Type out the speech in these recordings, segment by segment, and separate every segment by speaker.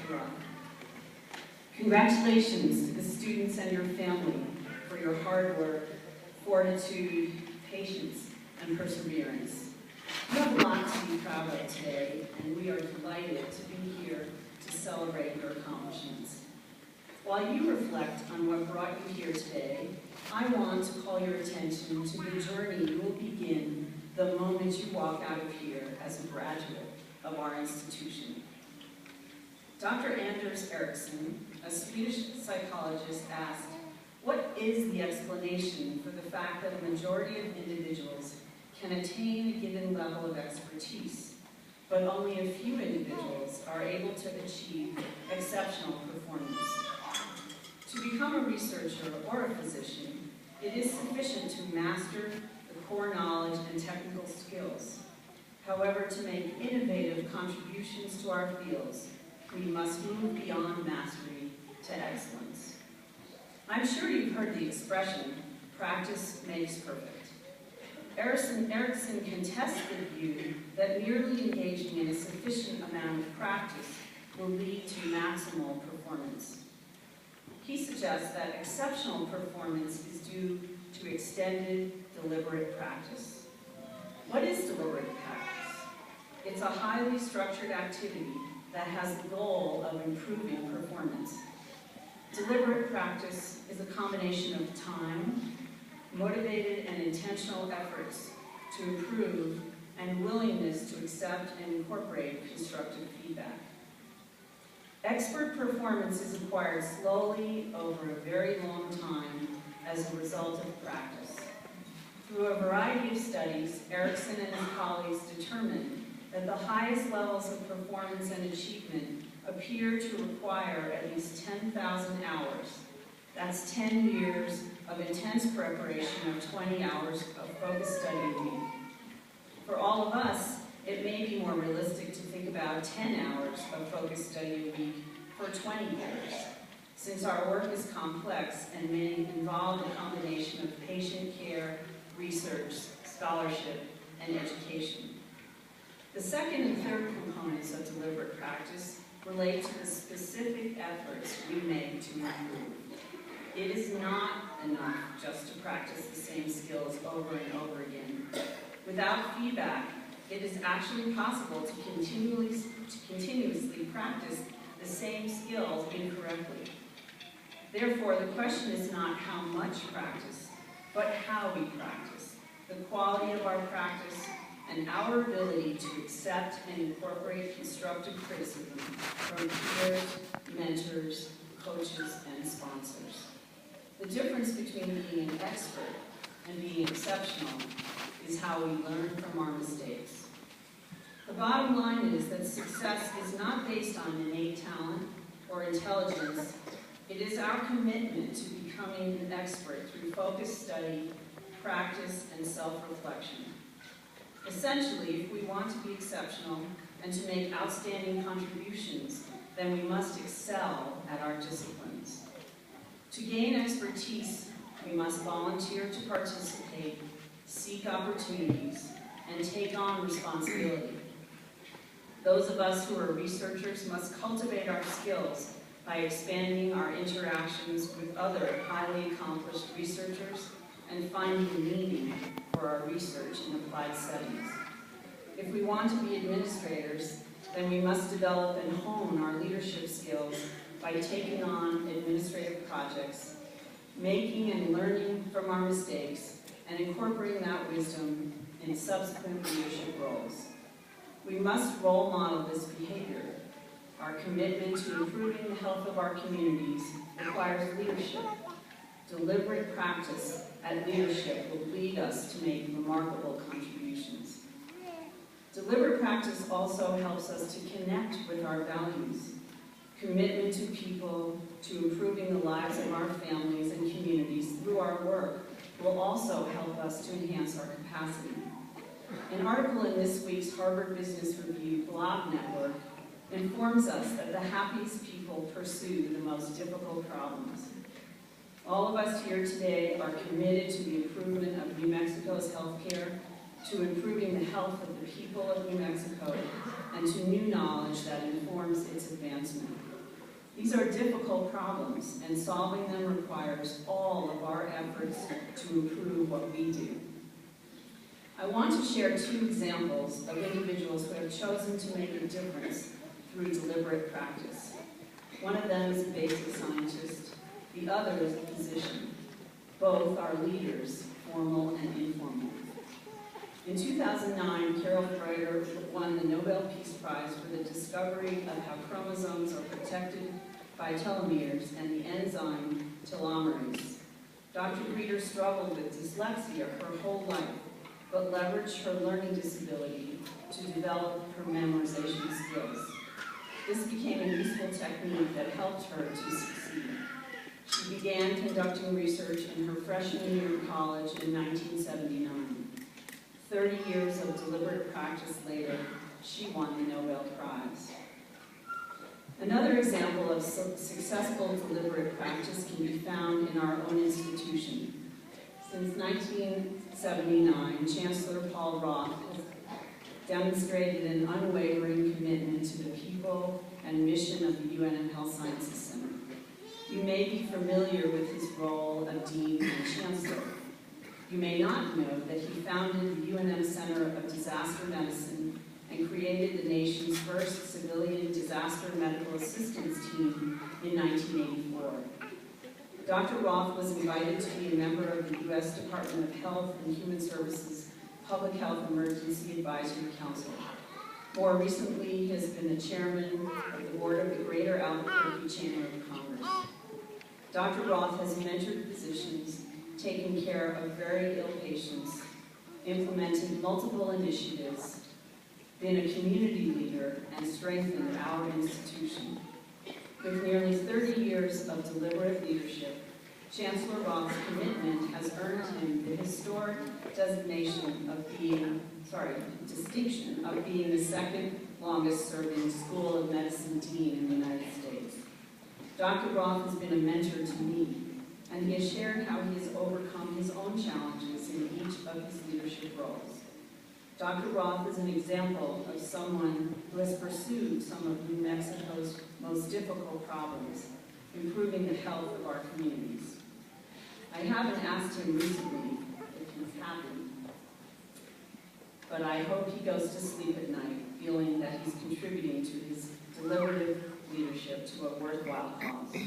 Speaker 1: Deborah. Congratulations to the students and your family for your hard work, fortitude, patience, and perseverance. You have a lot to be proud of today, and we are delighted to be here to celebrate your accomplishments. While you reflect on what brought you here today, I want to call your attention to the journey you will begin the moment you walk out of here as a graduate of our institution. Dr. Anders Ericsson, a Swedish psychologist, asked, "What is the explanation for the fact that a majority of individuals can attain a given level of expertise, but only a few individuals are able to achieve exceptional performance?" To become a researcher or a physician, it is sufficient to master the core knowledge and technical skills. However, to make innovative contributions to our fields, we must move beyond mastery to excellence. I'm sure you've heard the expression, practice makes perfect. Ericsson contests the view that merely engaging in a sufficient amount of practice will lead to maximal performance. He suggests that exceptional performance is due to extended, deliberate practice. What is deliberate practice? It's a highly structured activity that has the goal of improving performance. Deliberate practice is a combination of time, motivated and intentional efforts to improve, and willingness to accept and incorporate constructive feedback. Expert performance is acquired slowly over a very long time as a result of practice. Through a variety of studies, Ericsson and his colleagues determined that the highest levels of performance and achievement appear to require at least 10,000 hours. That's 10 years of intense preparation of 20 hours of focused study a week. For all of us, it may be more realistic to think about 10 hours of focused study a week for 20 years, since our work is complex and may involve a combination of patient care, research, scholarship, and education. The second and third components of deliberate practice relate to the specific efforts we make to improve. It is not enough just to practice the same skills over and over again. Without feedback, it is actually possible to continuously practice the same skills incorrectly. Therefore, the question is not how much practice, but how we practice, the quality of our practice, and our ability to accept and incorporate constructive criticism from peers, mentors, coaches, and sponsors. The difference between being an expert and being exceptional is how we learn from our mistakes. The bottom line is that success is not based on innate talent or intelligence. It is our commitment to becoming an expert through focused study, practice, and self-reflection. Essentially, if we want to be exceptional and to make outstanding contributions, then we must excel at our disciplines. To gain expertise, we must volunteer to participate, seek opportunities, and take on responsibility. Those of us who are researchers must cultivate our skills by expanding our interactions with other highly accomplished researchers and finding meaning for our research in applied settings. If we want to be administrators, then we must develop and hone our leadership skills by taking on administrative projects, making and learning from our mistakes, and incorporating that wisdom in subsequent leadership roles. We must role model this behavior. Our commitment to improving the health of our communities requires leadership. Deliberate practice at leadership will lead us to make remarkable contributions. Deliberate practice also helps us to connect with our values. Commitment to people, to improving the lives of our families and communities through our work will also help us to enhance our capacity. An article in this week's Harvard Business Review blog network informs us that the happiest people pursue the most difficult problems. All of us here today are committed to the improvement of New Mexico's healthcare, to improving the health of the people of New Mexico, and to new knowledge that informs its advancement. These are difficult problems, and solving them requires all of our efforts to improve what we do. I want to share 2 examples of individuals who have chosen to make a difference through deliberate practice. One of them is a basic scientist, the other is a physician. Both are leaders, formal and informal. In 2009, Carol Freuder won the Nobel Peace Prize for the discovery of how chromosomes are protected by telomeres and the enzyme telomerase. Dr. Freuder struggled with dyslexia her whole life, but leveraged her learning disability to develop her memorization skills. This became a useful technique that helped her to succeed. She began conducting research in her freshman year of college in 1979. 30 years of deliberate practice later, she won the Nobel Prize. Another example of successful deliberate practice can be found in our own institution. Since 1979, Chancellor Paul Roth has demonstrated an unwavering commitment to the people and mission of the UNM Health Sciences Center. You may be familiar with his role of Dean and Chancellor. You may not know that he founded the UNM Center of Disaster Medicine and created the nation's first civilian disaster medical assistance team in 1984. Dr. Roth was invited to be a member of the U.S. Department of Health and Human Services Public Health Emergency Advisory Council. More recently, he has been the chairman of the board of the Greater Albuquerque Chamber of Commerce. Dr. Roth has mentored physicians, taken care of very ill patients, implemented multiple initiatives, been a community leader, and strengthened our institution. With nearly 30 years of deliberate leadership, Chancellor Roth's commitment has earned him the historic distinction of being the second longest serving School of Medicine dean in the United States. Dr. Roth has been a mentor to me, and he has shared how he has overcome his own challenges in each of his leadership roles. Dr. Roth is an example of someone who has pursued some of New Mexico's most difficult problems, improving the health of our communities. I haven't asked him recently if he's happy, but I hope he goes to sleep at night feeling that he's contributing to his deliberative leadership to a worthwhile cause.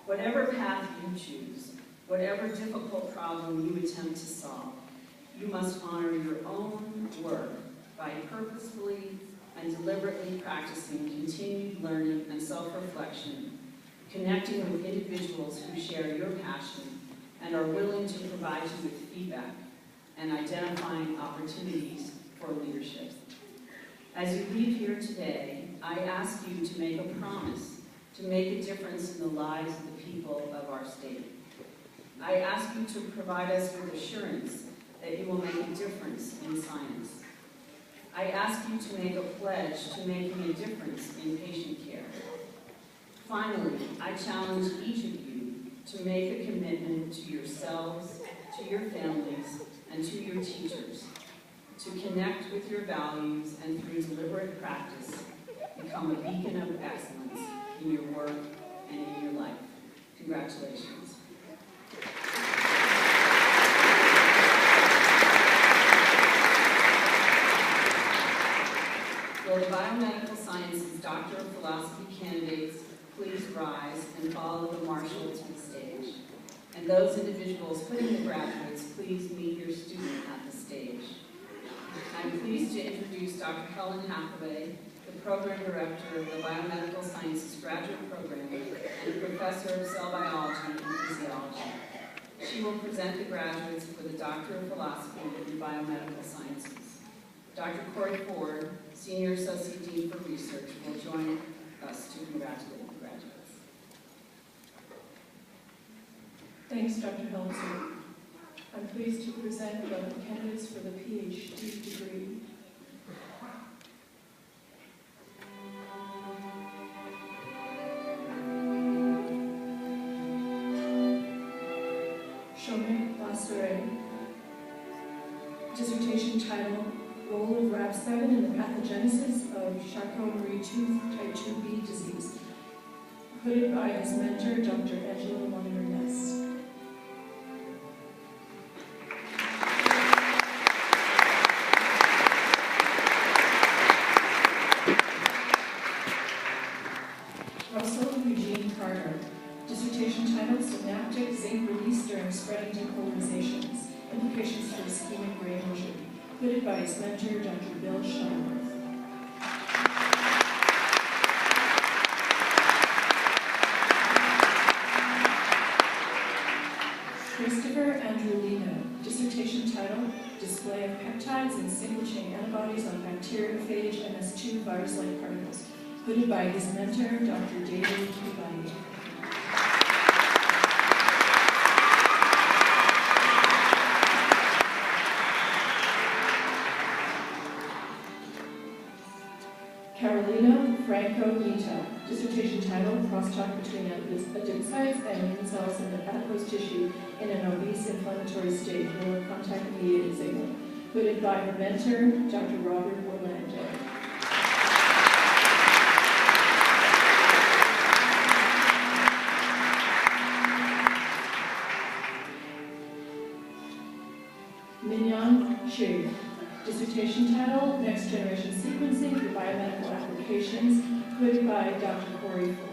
Speaker 1: Whatever path you choose, whatever difficult problem you attempt to solve, you must honor your own work by purposefully and deliberately practicing continued learning and self-reflection, connecting with individuals who share your passion and are willing to provide you with feedback, and identifying opportunities for leadership. As you leave here today, I ask you to make a promise to make a difference in the lives of the people of our state. I ask you to provide us with assurance that you will make a difference in science. I ask you to make a pledge to making a difference in patient care. Finally, I challenge each of you to make a commitment to yourselves, to your families, and to your teachers, to connect with your values and through deliberate practice, become a beacon of excellence in your work and in your life. Congratulations. Will the biomedical sciences Doctor of Philosophy candidates please rise and follow the marshal to the stage? And those individuals putting the graduates, please meet your student at the stage. I'm pleased to introduce Dr. Helen Hathaway, the Program Director of the Biomedical Sciences Graduate Program and Professor of Cell Biology and Physiology. She will present the graduates for the Doctor of Philosophy in Biomedical Sciences. Dr. Corey Ford, Senior Associate Dean for Research, will join us to congratulate the graduates.
Speaker 2: Thanks, Dr. Helitzer. I'm pleased to present the candidates for the PhD degree. Shomik Basare, dissertation title, Role of Rab7 in the Pathogenesis of Charcot-Marie-Tooth Type 2B Disease. hooded by his mentor, Dr. Angela Monger-Ness. Russell Eugene Carter, dissertation titled Synaptic Zinc Release During Spreading Depolarizations, Implications for Ischemic Brain Motion, hooded by his mentor, Dr. Bill Shuttleworth. Christopher Andrew Lino, dissertation title, Display of Peptides and Single-Chain Antibodies on Bacteriophage MS2 Virus-like Particles, hooded by his mentor, Dr. David Kubani. Carolina Franco Nita, dissertation title, Crosstalk between adipocytes and immune cells in the adipose tissue in an obese inflammatory state, lower contact-mediated signal, hooded by her mentor, Dr. Robert Orlando. Mignon Xu, dissertation title, Next Generation Sequencing for Biomedical Applications, hooded by Dr. Corey Fuller.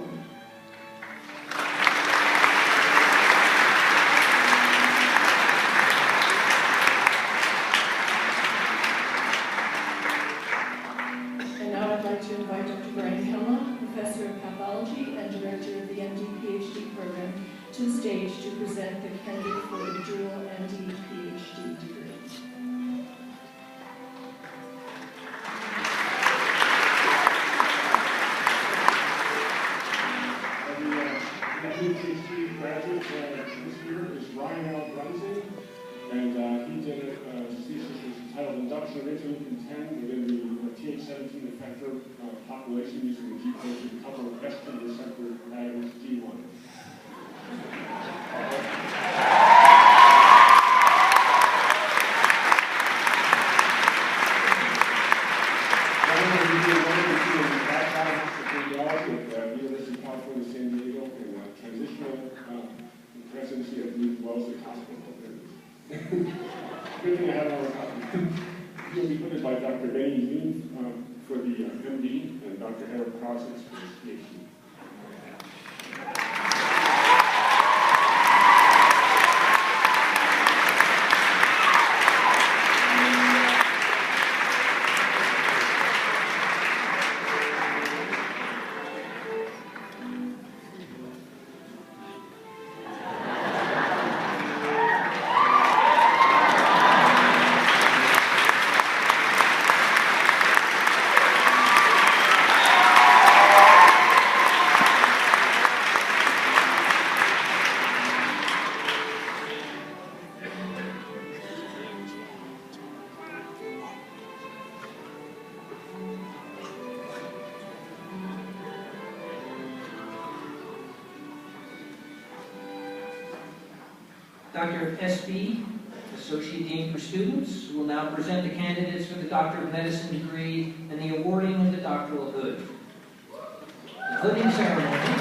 Speaker 2: And now I'd like to invite Dr. Brian Kelma, Professor of Pathology and Director of the MD-PhD program, to the stage to present the candidate for the dual MD-PhD degree.
Speaker 3: MD-PhD graduate this year is Ryan L. Brunson, and he did a thesis which is entitled Induction of Interleukin-10 within the Th17 effector population using the G-protein couple of estrogen receptor agonist G1. University of California, San Diego, in transitional presidency of New Wellesley Hospital. Good thing I have our copy. He'll be put by Dr. Benny Yoon for the MD and Dr. Harold Crosses for his PhD.
Speaker 4: Dr. S.B., Associate Dean for Students, will now present the candidates for the Doctor of Medicine degree and the awarding of the doctoral hood. The hooding ceremony